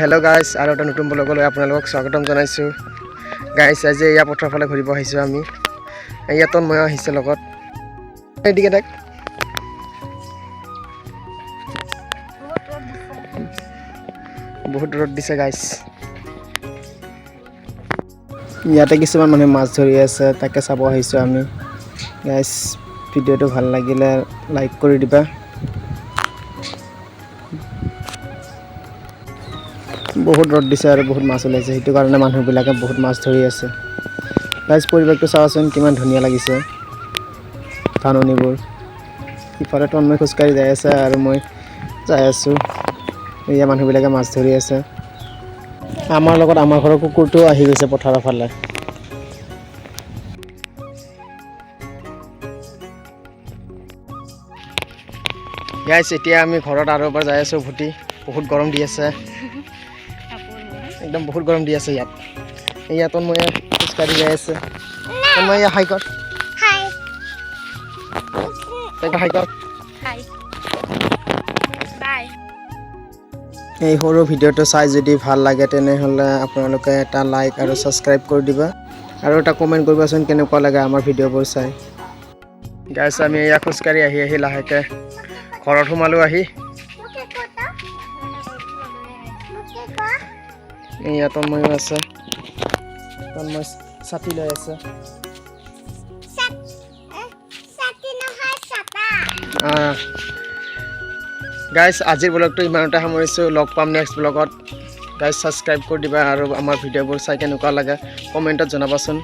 Hello' guys, আৰু এটা নতুন ব্লগলৈ আপোনালোকক স্বাগতম জনাইছোঁ। গাইজ, আজি এয়া পথাৰৰ ফালে ঘূৰিব আহিছোঁ আমি। ইয়াতো মই আহিছোঁ লগত। এইদিকে দেখ, বহুত ৰ'দ দিছে গাইজ। ইয়াতে কিছুমান মানুহে মাছ ধৰি আছে, তাকে চাব আহিছোঁ আমি। গাইজ, ভিডিঅ'টো ভাল লাগিলে লাইক কৰি দিবা। বহুত ৰ'দ দিছে আৰু বহুত মাছ ওলাইছে, সেইটো কাৰণে মানুহবিলাকে বহুত মাছ ধৰি আছে। গাইজ, পৰিৱেশটো চাওঁচোন কিমান ধুনীয়া লাগিছে, ধাননিবোৰ। ইফালে তন্ময় খোজকাঢ়ি যাই আছে আৰু মই যাই আছোঁ। এয়া মানুহবিলাকে মাছ ধৰি আছে। আমাৰ লগত আমাৰ ঘৰৰ কুকুৰটোও আহি গৈছে পথাৰৰ ফালে। গাইজ, এতিয়া আমি ঘৰত আৰু এবাৰ যাই আছোঁ উভতি। বহুত গৰম দি আছে, একদম বহুত গৰম দি আছে ইয়াত। ইয়াত মই খোজকাঢ়ি যাই আছে। মই হাই কৰ, হাই কৰ। এই সৰু ভিডিঅ'টো চাই যদি ভাল লাগে তেনেহ'লে আপোনালোকে এটা লাইক আৰু ছাবস্ক্ৰাইব কৰি দিবা, আৰু এটা কমেণ্ট কৰিবাচোন কেনেকুৱা লাগে আমাৰ ভিডিঅ'বোৰ চাই। গাইজ, আমি এয়া খোজকাঢ়ি আহি আহি লাহেকৈ ঘৰত সোমালোঁ আহি। ইয়াত তন্ময়ো আছে, তন্ময় ছাতি লৈ আছে। গাইজ, আজিৰ ব্লগটো ইমানতে সামৰিছোঁ। লগ পাম নেক্সট ব্লগত। গাইজ, ছাবস্ক্ৰাইব কৰি দিবা আৰু আমাৰ ভিডিঅ'বোৰ চাই কেনেকুৱা লাগে কমেণ্টত জনাবাচোন।